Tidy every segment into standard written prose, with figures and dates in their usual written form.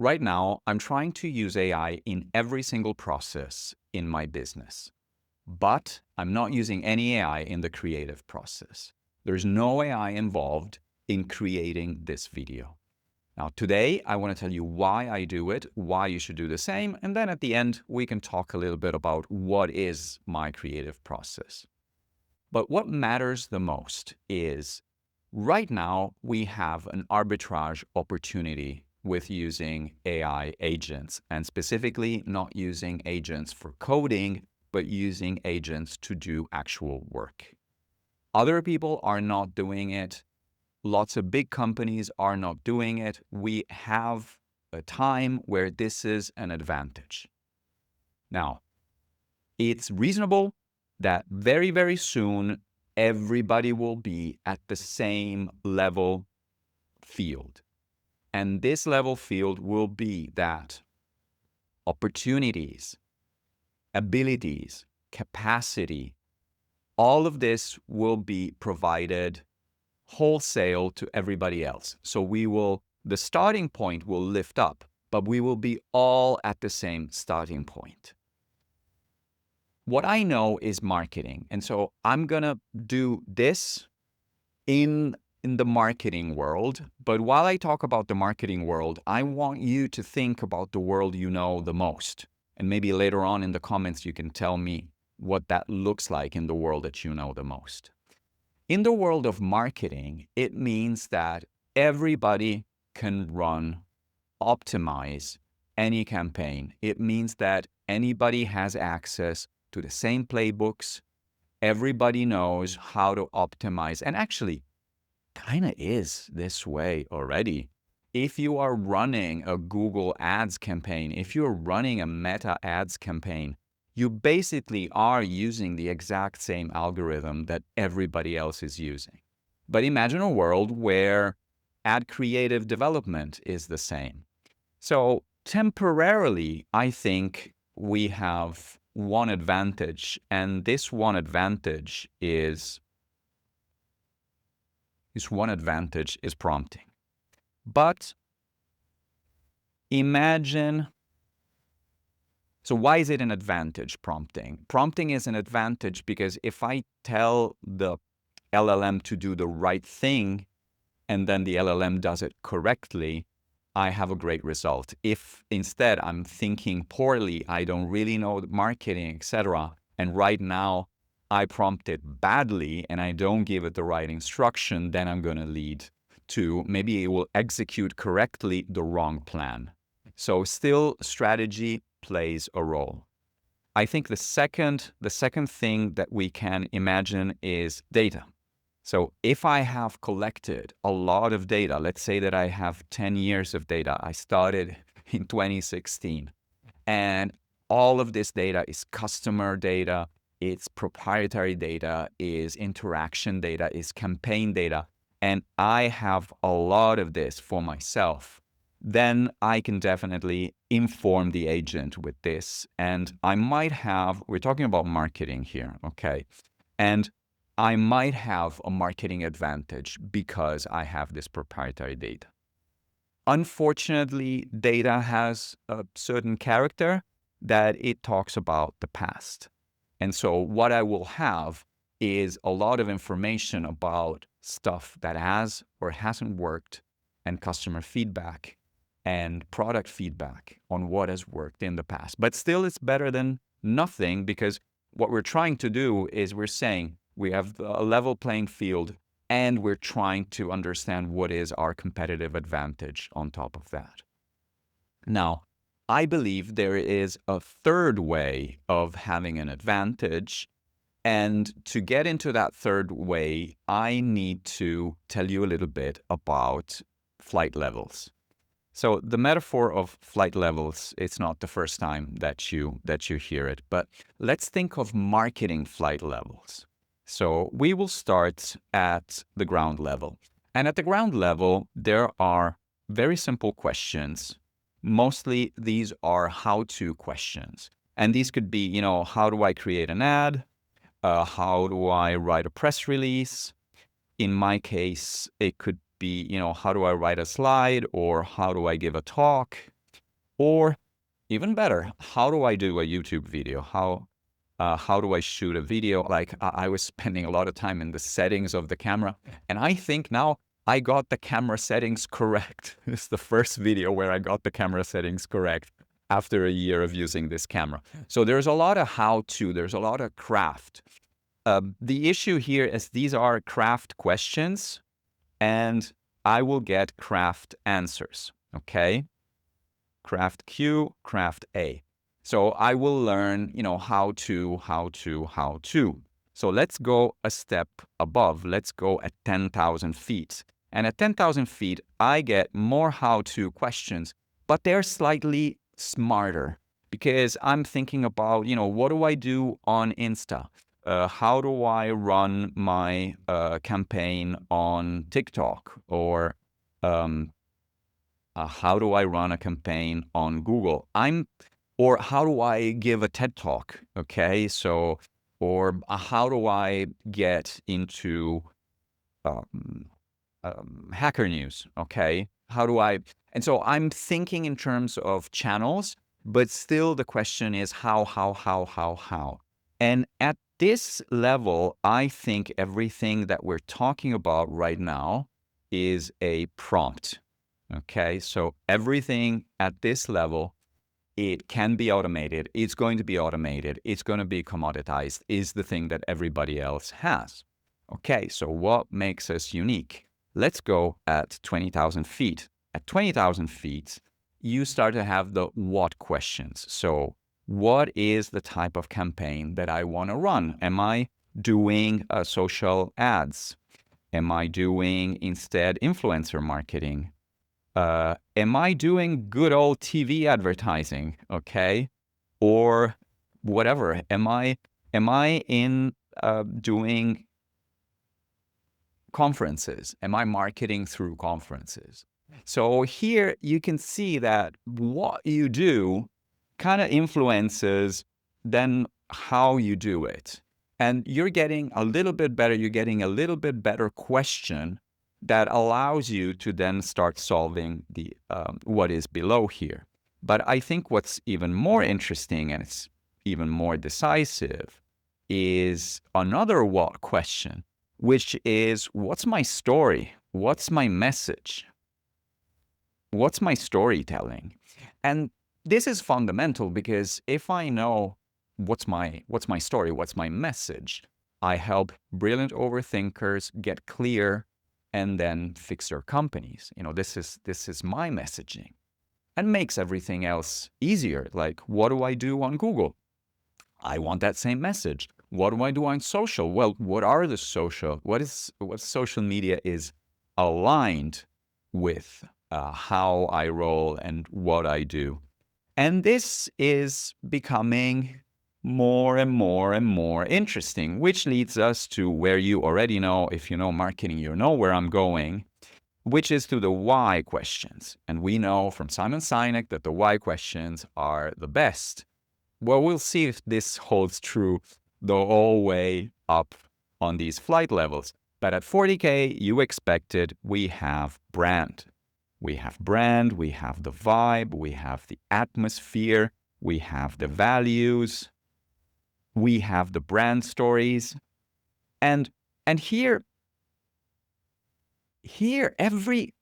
Right now, I'm trying to use AI in every single process in my business, but I'm not using any AI in the creative process. There's no AI involved in creating this video. Now, today, I want to tell you why I do it, why you should do the same, and then at the end, we can talk a little bit about what is my creative process. But what matters the most is right now, we have an arbitrage opportunity with using AI agents, and specifically not using agents for coding, but using agents to do actual work. Other people are not doing it. Lots of big companies are not doing it. We have a time where this is an advantage. Now, it's reasonable that very, very soon, everybody will be at the same level field. And this level field will be that opportunities, abilities, capacity, all of this will be provided wholesale to everybody else. So the starting point will lift up, but we will be all at the same starting point. What I know is marketing. And so I'm going to do this in the marketing world. But while I talk about the marketing world, I want you to think about the world you know the most. And maybe later on in the comments, you can tell me what that looks like in the world that you know the most. In the world of marketing, it means that everybody can run, optimize any campaign. It means that anybody has access to the same playbooks. Everybody knows how to optimize, and actually kind of is this way already. If you are running a Google Ads campaign, if you're running a Meta Ads campaign, you basically are using the exact same algorithm that everybody else is using. But imagine a world where ad creative development is the same. So temporarily, I think we have one advantage, and this one advantage is prompting. But imagine, so why is it an advantage, prompting? Prompting is an advantage because if I tell the LLM to do the right thing, and then the LLM does it correctly, I have a great result. If instead I'm thinking poorly, I don't really know marketing, etc., and right now I prompt it badly and I don't give it the right instruction, then I'm going to lead to maybe it will execute correctly the wrong plan. So still strategy plays a role. I think the second thing that we can imagine is data. So if I have collected a lot of data, let's say that I have 10 years of data, I started in 2016, and all of this data is customer data, it's proprietary data, is interaction data, is campaign data, and I have a lot of this for myself, then I can definitely inform the agent with this. And I might have, we're talking about marketing here, okay? And I might have a marketing advantage because I have this proprietary data. Unfortunately, data has a certain character that it talks about the past. And so what I will have is a lot of information about stuff that has or hasn't worked, and customer feedback and product feedback on what has worked in the past. But still, it's better than nothing, because what we're trying to do is we're saying we have a level playing field, and we're trying to understand what is our competitive advantage on top of that. Now, I believe there is a third way of having an advantage. And to get into that third way, I need to tell you a little bit about flight levels. So the metaphor of flight levels, it's not the first time that you hear it, but let's think of marketing flight levels. So we will start at the ground level. And at the ground level, there are very simple questions. Mostly these are how-to questions. And these could be, how do I create an ad? How do I write a press release? In my case, it could be, how do I write a slide, or how do I give a talk? Or even better, how do I do a YouTube video? How do I shoot a video? Like I was spending a lot of time in the settings of the camera, and I think now I got the camera settings correct. It's the first video where I got the camera settings correct after a year of using this camera. So there's a lot of how-to, there's a lot of craft. The issue here is these are craft questions, and I will get craft answers, okay? Craft Q, craft A. So I will learn, how to. So let's go a step above. Let's go at 10,000 feet. And at 10,000 feet, I get more how-to questions, but they're slightly smarter because I'm thinking about, what do I do on Insta? How do I run my campaign on TikTok? Or how do I run a campaign on Google? Or how do I give a TED Talk? Okay, so, or how do I get into Hacker News? Okay, how do I? And so I'm thinking in terms of channels, but still the question is how? And at this level, I think everything that we're talking about right now is a prompt. Okay, so everything at this level, it can be automated. It's going to be automated. It's going to be commoditized, is the thing that everybody else has. Okay, so what makes us unique? Let's go at 20,000 feet. At 20,000 feet, you start to have the what questions. So what is the type of campaign that I want to run? Am I doing social ads? Am I doing instead influencer marketing? Am I doing good old TV advertising? Okay, or whatever. Am I in doing conferences? Am I marketing through conferences? So here you can see that what you do kind of influences then how you do it. And you're getting a little bit better. You're getting a little bit better question that allows you to then start solving the what is below here. But I think what's even more interesting, and it's even more decisive, is another what question, which is, what's my story? What's my message? What's my storytelling? And this is fundamental because if I know what's my story, what's my message, I help brilliant overthinkers get clear and then fix their companies. This is my messaging, and makes everything else easier. Like, what do I do on Google? I want that same message. What do I do on social? Well, what are the social? What social media is aligned with how I roll and what I do. And this is becoming more and more interesting, which leads us to where you already know, if you know marketing, you know where I'm going, which is to the why questions. And we know from Simon Sinek that the why questions are the best. Well, we'll see if this holds true the whole way up on these flight levels. But at 40K, you expected we have brand. We have brand, we have the vibe, we have the atmosphere, we have the values, we have the brand stories. And here every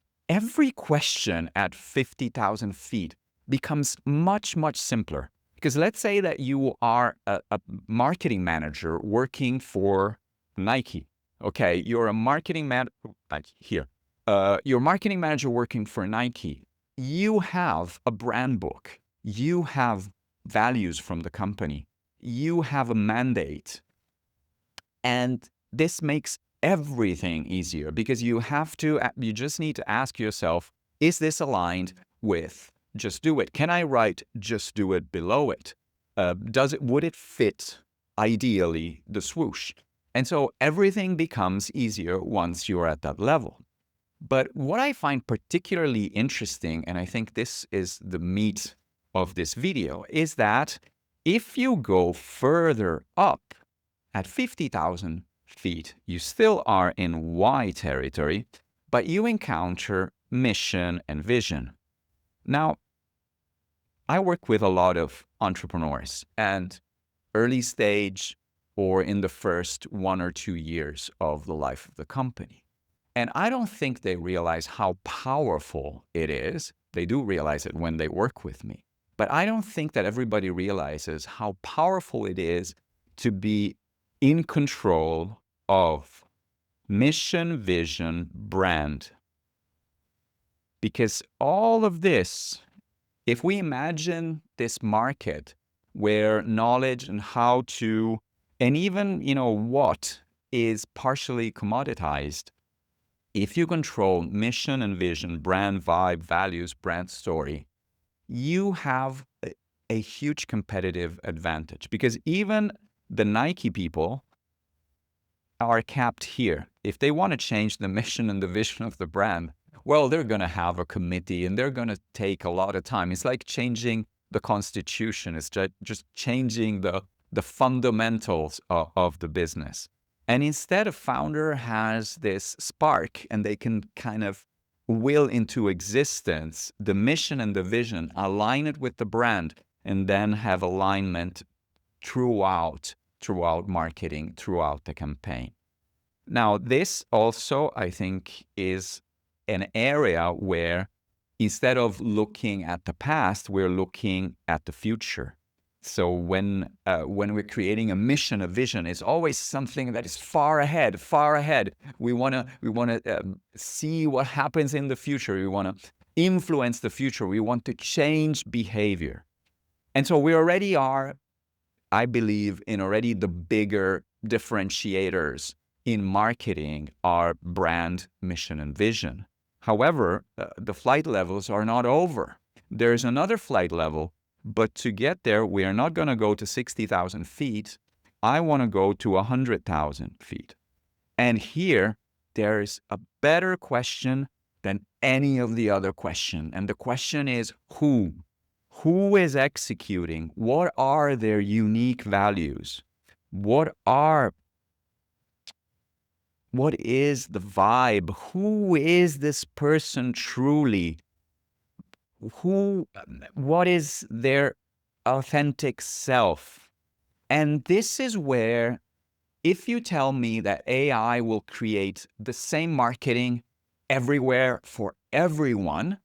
question at 50,000 feet becomes much simpler. Because let's say that you are a marketing manager working for Nike. Okay, you're a marketing you're a marketing manager working for Nike. You have a brand book. You have values from the company. You have a mandate. And this makes everything easier because you just need to ask yourself, is this aligned with just do it? Can I write just do it below it? Would it fit ideally the swoosh? And so everything becomes easier once you're at that level. But what I find particularly interesting, and I think this is the meat of this video, is that if you go further up at 50,000 feet, you still are in why territory, but you encounter mission and vision. Now, I work with a lot of entrepreneurs and early stage or in the first 1 or 2 years of the life of the company. And I don't think they realize how powerful it is. They do realize it when they work with me. But I don't think that everybody realizes how powerful it is to be in control of mission, vision, brand. Because all of this, if we imagine this market where knowledge and how to, and even, what is partially commoditized, if you control mission and vision, brand vibe, values, brand story, you have a huge competitive advantage, because even the Nike people are capped here. If they want to change the mission and the vision of the brand, well, they're going to have a committee and they're going to take a lot of time. It's like changing the constitution. It's just changing the fundamentals of the business. And instead, a founder has this spark and they can kind of will into existence the mission and the vision, align it with the brand, and then have alignment throughout marketing, throughout the campaign. Now, this also, I think, is an area where instead of looking at the past, we're looking at the future. So when we're creating a mission, a vision, it's always something that is far ahead, far ahead. We want to see what happens in the future. We want to influence the future. We want to change behavior. And so we already are, I believe, in already the bigger differentiators in marketing are brand, mission, and vision. However, the flight levels are not over. There's another flight level, but to get there, we are not going to go to 60,000 feet. I want to go to 100,000 feet. And here, there's a better question than any of the other questions. And the question is who? Who is executing? What are their unique values? What is the vibe? Who is this person truly? What is their authentic self? And this is where, if you tell me that AI will create the same marketing everywhere for everyone,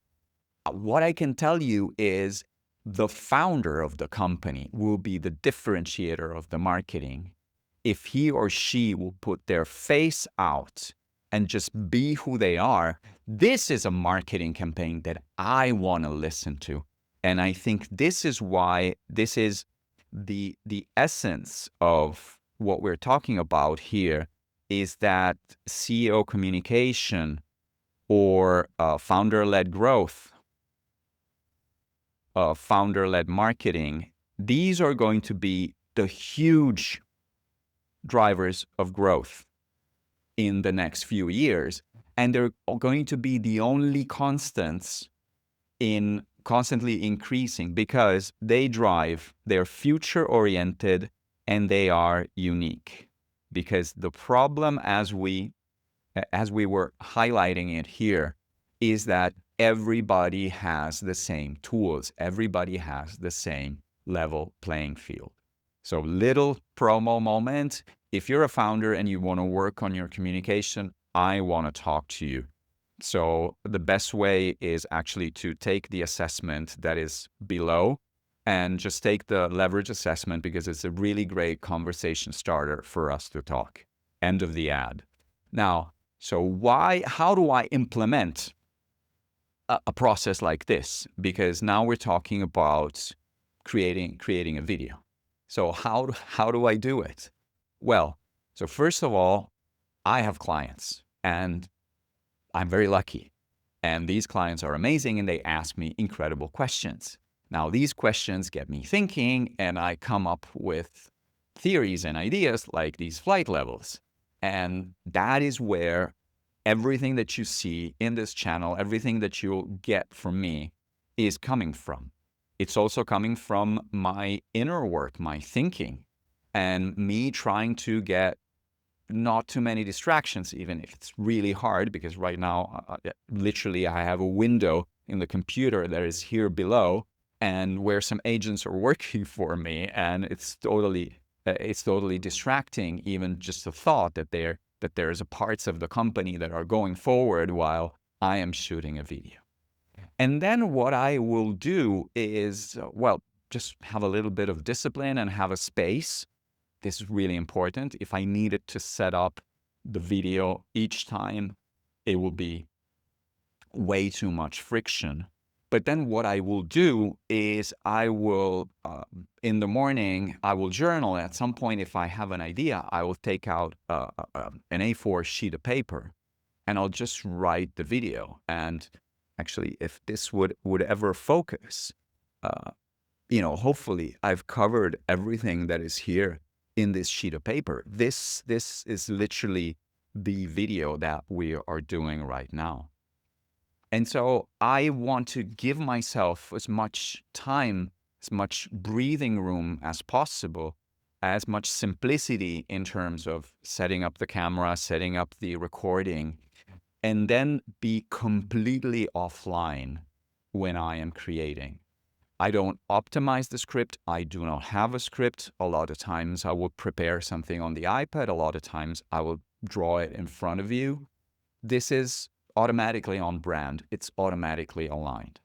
what I can tell you is the founder of the company will be the differentiator of the marketing. If he or she will put their face out and just be who they are, this is a marketing campaign that I want to listen to. And I think this is why this is the essence of what we're talking about here, is that CEO communication or founder-led growth, founder-led marketing, these are going to be the huge drivers of growth in the next few years. And they're going to be the only constants in constantly increasing because they drive, they're future-oriented, and they are unique. Because the problem, as we were highlighting it here, is that everybody has the same tools. Everybody has the same level playing field. So little promo moment. If you're a founder and you want to work on your communication, I want to talk to you. So the best way is actually to take the assessment that is below and just take the leverage assessment, because it's a really great conversation starter for us to talk. End of the ad. Now, so how do I implement a process like this? Because now we're talking about creating a video. So how do I do it? Well, so first of all, I have clients and I'm very lucky. And these clients are amazing and they ask me incredible questions. Now, these questions get me thinking and I come up with theories and ideas like these flight levels. And that is where everything that you see in this channel, everything that you'll get from me is coming from. It's also coming from my inner work, my thinking, and me trying to get not too many distractions, even if it's really hard, because right now, literally, I have a window in the computer that is here below, and where some agents are working for me, and it's totally distracting, even just the thought that there's a parts of the company that are going forward while I am shooting a video. And then what I will do is, just have a little bit of discipline and have a space. This is really important. If I needed to set up the video each time, it will be way too much friction. But then what I will do is I will, in the morning, I will journal. At some point, if I have an idea, I will take out an A4 sheet of paper and I'll just write the video. And actually, if this would ever focus, hopefully I've covered everything that is here in this sheet of paper. This is literally the video that we are doing right now. And so I want to give myself as much time, as much breathing room as possible, as much simplicity in terms of setting up the camera, setting up the recording, and then be completely offline when I am creating. I don't optimize the script. I do not have a script. A lot of times I will prepare something on the iPad. A lot of times I will draw it in front of you. This is automatically on brand. It's automatically aligned.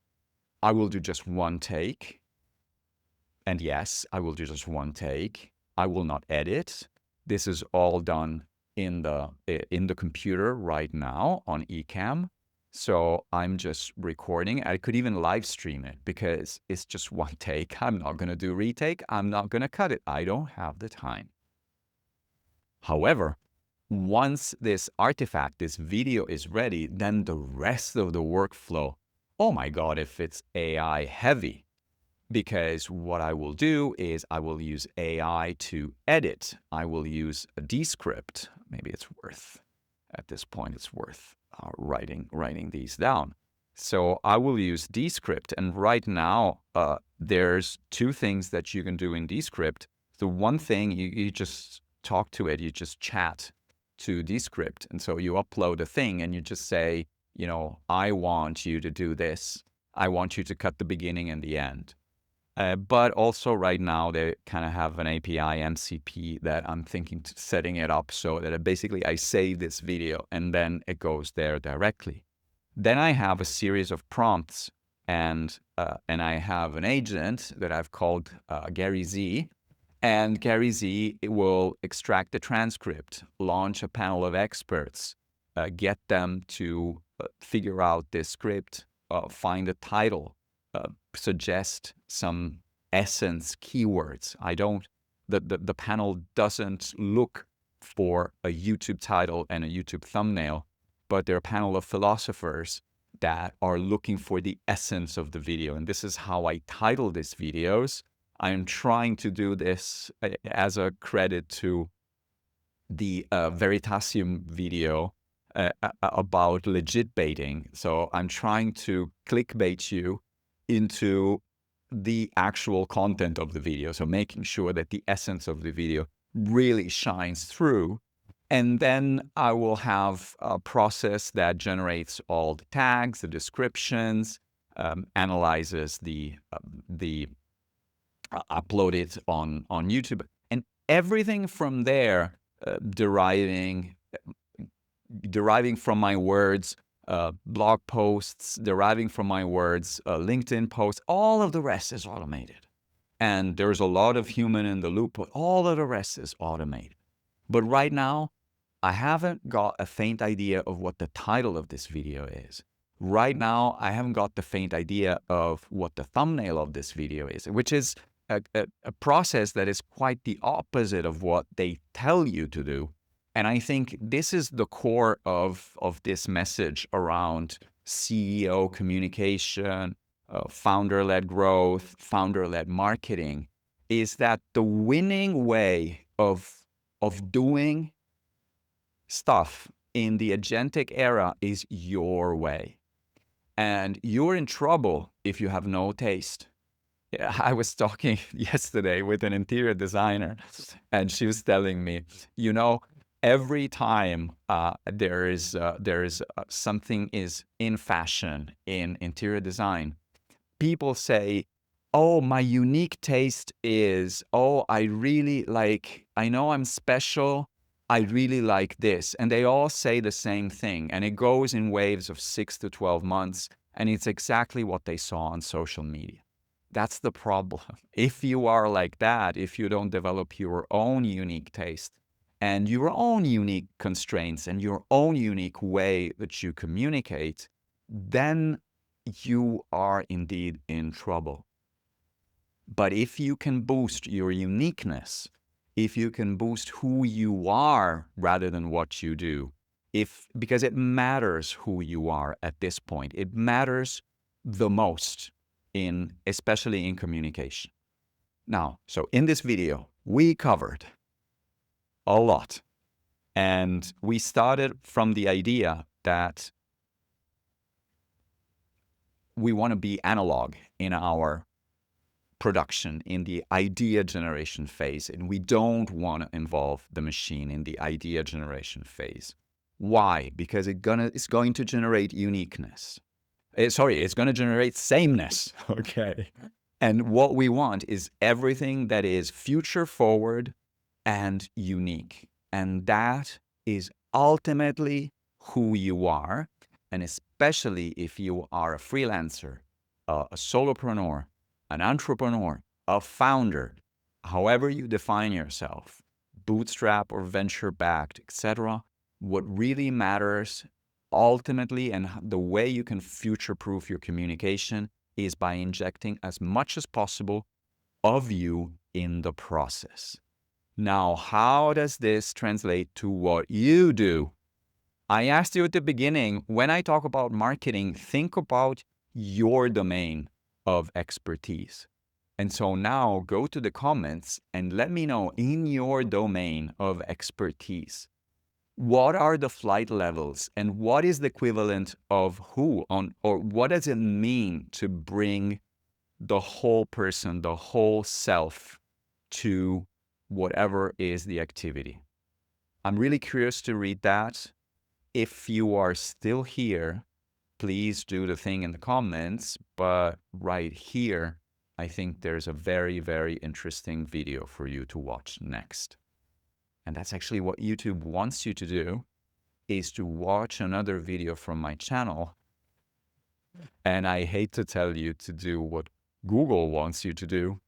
I will do just one take. And yes, I will do just one take. I will not edit. This is all done in the computer right now on Ecamm. So I'm just recording. I could even live stream it because it's just one take. I'm not going to do retake. I'm not going to cut it. I don't have the time. However, once this artifact, this video is ready, then the rest of the workflow, oh my God, if it's AI heavy, because what I will do is I will use AI to edit. I will use a Descript. Maybe it's worth, at this point, it's worth writing these down. So I will use Descript. And right now, there's two things that you can do in Descript. The one thing, you just talk to it, you just chat to Descript. And so you upload a thing and you just say, I want you to do this. I want you to cut the beginning and the end. But also right now, they kind of have an API MCP that I'm thinking to setting it up so that basically I save this video and then it goes there directly. Then I have a series of prompts and I have an agent that I've called Gary Z. And Gary Z will extract the transcript, launch a panel of experts, get them to figure out this script, find a title, suggest some essence keywords. The panel doesn't look for a YouTube title and a YouTube thumbnail, but they're a panel of philosophers that are looking for the essence of the video. And this is how I title these videos. I'm trying to do this as a credit to the Veritasium video about legit baiting. So I'm trying to clickbait you into the actual content of the video. So making sure that the essence of the video really shines through. And then I will have a process that generates all the tags, the descriptions, analyzes the upload it on YouTube, and everything from there, deriving from my words, blog posts, deriving from my words, LinkedIn posts, all of the rest is automated. And there's a lot of human in the loop, but all of the rest is automated. But right now, I haven't got a faint idea of what the title of this video is. Right now, I haven't got the faint idea of what the thumbnail of this video is, which is a process that is quite the opposite of what they tell you to do. And I think this is the core of this message around CEO communication, founder-led growth, founder-led marketing, is that the winning way of doing stuff in the agentic era is your way. And you're in trouble if you have no taste. Yeah, I was talking yesterday with an interior designer, and she was telling me, every time there is something is in fashion in interior design, people say, oh, my unique taste is, oh, I really like, I know I'm special. I really like this. And they all say the same thing. And it goes in waves of 6 to 12 months. And it's exactly what they saw on social media. That's the problem. If you are like that, if you don't develop your own unique taste and your own unique constraints and your own unique way that you communicate, then you are indeed in trouble. But if you can boost your uniqueness, if you can boost who you are rather than what you do, because it matters who you are at this point, it matters the most especially in communication. Now, so in this video, we covered a lot, and we started from the idea that we want to be analog in our production, in the idea generation phase, and we don't want to involve the machine in the idea generation phase. Why? Because it's going to generate uniqueness. It's going to generate sameness. Okay. And what we want is everything that is future forward and unique. And that is ultimately who you are. And especially if you are a freelancer, a solopreneur, an entrepreneur, a founder, however you define yourself, bootstrap or venture backed, etc. What really matters ultimately, and the way you can future proof your communication, is by injecting as much as possible of you in the process. Now, how does this translate to what you do? I asked you at the beginning, when I talk about marketing, think about your domain of expertise. And so now go to the comments and let me know, in your domain of expertise, what are the flight levels and what is the equivalent of or what does it mean to bring the whole person, the whole self to whatever is the activity? I'm really curious to read that. If you are still here, please do the thing in the comments. But right here, I think there's a very, very interesting video for you to watch next. And that's actually what YouTube wants you to do, is to watch another video from my channel. And I hate to tell you to do what Google wants you to do,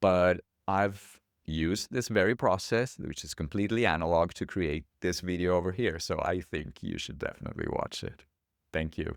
but I've used this very process, which is completely analog, to create this video over here. So I think you should definitely watch it. Thank you.